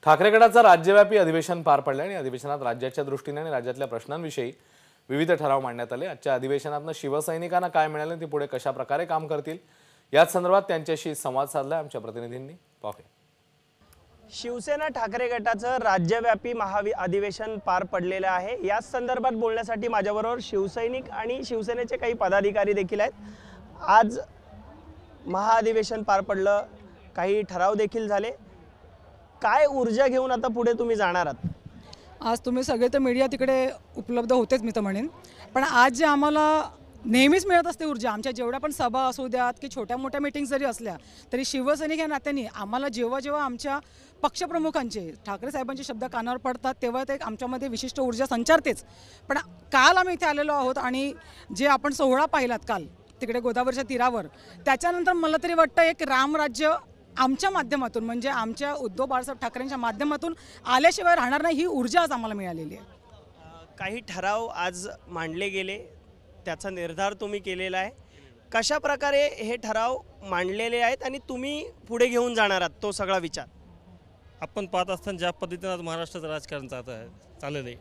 ठाकरे गटाचं राज्यव्यापी अधिवेशन पार पडले आणि अधिवेशनात राज्याच्या दृष्टीने आणि राज्यातल्या प्रश्नांविषयी विविध ठराव मांडण्यात आले। आजच्या अधिवेशनातनं शिवसैनिकांना काय मिळाले, ते पुढे कशा प्रकारे काम करतील याच संदर्भात त्यांच्याशी संवाद साधला आमच्या प्रतिनिधींनी। पाहूया। शिवसेना ठाकरे गटाचं राज्यव्यापी अधिवेशन पार पडलेलं आहे। याच संदर्भात बोलण्यासाठी माझ्याबरोबर शिवसैनिक आणि शिवसेनेचे काही पदाधिकारी देखील आहेत। आज महाअधिवेशन पार पडलं, काही ठराव देखील झाले। काय ऊर्जा घेऊन आता पुढे तुम्ही जाणार आहात? आज तुम्ही सगळे तर मीडिया तिकडे उपलब्ध होतेच मी तर म्हणेन, पण आज जे आम्हाला नेहमीच मिळत असते ऊर्जा, आमच्या जेवढ्या पण सभा असू द्यात की छोट्या मोठ्या मीटिंग जरी असल्या तरी शिवसैनिक या नात्याने आम्हाला जेव्हा जेव्हा आमच्या पक्षप्रमुखांचे ठाकरे साहेबांचे शब्द कानावर पडतात तेव्हा ते आमच्यामध्ये विशिष्ट ऊर्जा संचारतेच। पण काल आम्ही इथे आलेलो आहोत आणि जे आपण सोहळा पाहिलात काल तिकडे गोदावरीच्या तीरावर, त्याच्यानंतर मला तरी वाटतं एक रामराज्य आमच्या माध्यमातून म्हणजे आमच्या उद्धव बाळासाहेब ठाकरेंच्या माध्यमातून आल्याशिवाय राहणार नाही, ही ऊर्जा आज आम्हाला मिळालेली आहे। काही ठराव आज मांडले गेले, त्याचा निर्धार तुम्ही केलेला आहे। कशा प्रकारे हे ठराव मांडलेले आहेत आणि तुम्ही पुढे घेऊन जाणार आहात तो सगळा विचार? आपण पाहत असताना ज्या पद्धतीने आज महाराष्ट्राचं राजकारण चाललं आहे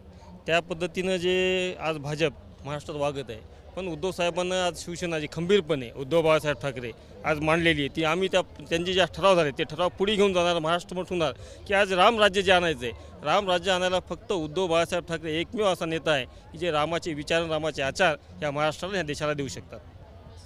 त्या पद्धतीनं जे आज भाजप महाराष्ट्रात वागत आहे, पण उद्धव साहेबांना आज शिवसेना जी खंबीरपणे उद्धव बाळासाहेब ठाकरे आज मांडलेली आहे ती आम्ही त्यांचे जे ठराव झाले ते ठराव पुढे घेऊन जाणार, महाराष्ट्र ठेवणार की आज रामराज्य जे आणायचं आहे, रामराज्य आणायला फक्त उद्धव बाळासाहेब ठाकरे एकमेव असा नेता आहे की जे रामाचे विचार रामाचे आचार या महाराष्ट्राला या देशाला देऊ शकतात।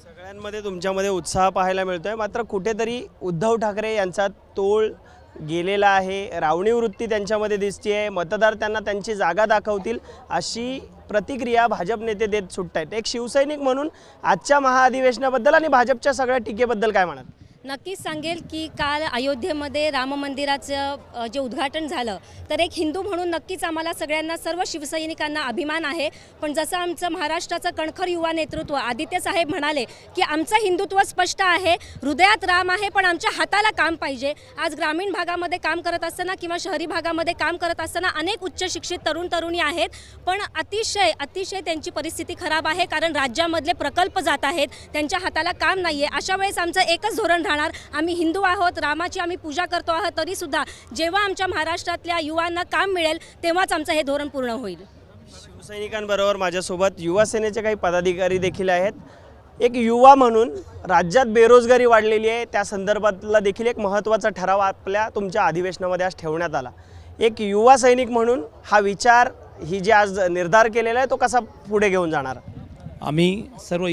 सगळ्यांमध्ये तुमच्यामध्ये उत्साह पाहायला मिळतोय, मात्र कुठेतरी उद्धव ठाकरे यांचा तोल गेलेला आहे, रावणी वृत्ती त्यांच्यामध्ये दिसते। मतदार त्यांना त्यांची जागा दाखवतील अशी प्रतिक्रिया भाजप नेते देत सुटतायत। एक शिवसैनिक म्हणून आजच्या महाअधिवेशनाबद्दल आणि भाजपच्या सगळ्या टीकेबद्दल काय म्हणाल? नक्कीच सांगेल की काल अयोध्येमध्ये राम मंदिराचं जे उद्घाटन झालं तर एक हिंदू म्हणून नक्कीच आम्हाला सगळ्यांना सर्व शिवसैनिकांना अभिमान आहे। पण जसं आमचं महाराष्ट्राचं कणखर युवा नेतृत्व आदित्य साहेब म्हणाले की आमचं हिंदुत्व स्पष्ट आहे, हृदयात राम आहे, पण आमच्या हाताला काम पाहिजे। आज ग्रामीण भागामध्ये काम करत असताना किंवा शहरी भागामध्ये काम करत असताना अनेक उच्च शिक्षित तरुण तरुणी आहेत, पण अतिशय त्यांची परिस्थिती खराब आहे, कारण राज्यामधले प्रकल्प जात आहेत, त्यांच्या हाताला काम नाही आहे। अशा वेळेस आमचं एकच धोरण, आम्ही हिंदू आहोत, रामाची आम्ही पूजा करतो आहोत, तरी सुद्धा जेव्हा आमच्या महाराष्ट्रातल्या युवांना काम मिळेल तेव्हाच आमचं हे धोरण पूर्ण होईल। शिवसैनिकांबरोबर माझ्यासोबत युवा सेनेचे काही पदाधिकारी देखील आहेत। एक युवा म्हणून राज्यात बेरोजगारी वाढलेली आहे, त्या संदर्भातला देखील एक महत्त्वाचा ठराव आपल्या तुमच्या अधिवेशनामध्ये आज ठेवण्यात आला। एक युवा सैनिक म्हणून हा विचार, ही जे आज निर्धार केलेला आहे तो कसा पुढे घेऊन जाणार? आम्ही सर्व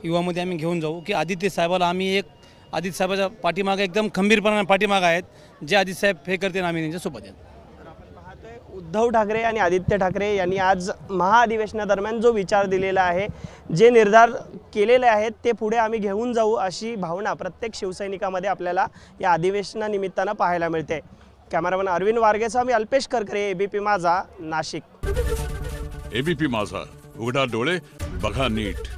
युवामध्ये आम्ही घेऊन जाऊ की आदित्य साहेबाला आम्ही एक आदित्य साहेबाच्या पाठीमागे एकदम खंबीरपणाने पाठीमागे आहेत, जे आदित्य साहेब हे करतील आम्ही त्यांच्यासोबत आहेत। आपण पाहतोय उद्धव ठाकरे आणि आदित्य ठाकरे यांनी आज महाअधिवेशनादरम्यान जो विचार दिलेला आहे, जे निर्धार केलेले आहेत ते पुढे आम्ही घेऊन जाऊ अशी भावना प्रत्येक शिवसैनिकामध्ये आपल्याला या अधिवेशनानिमित्तानं पाहायला मिळते। कॅमेरामॅन अरविंद वारगेसह मी अल्पेश करकरे, एबीपी माझा, नाशिक। एबीपी माझा, उघडा डोळे बघा नीट।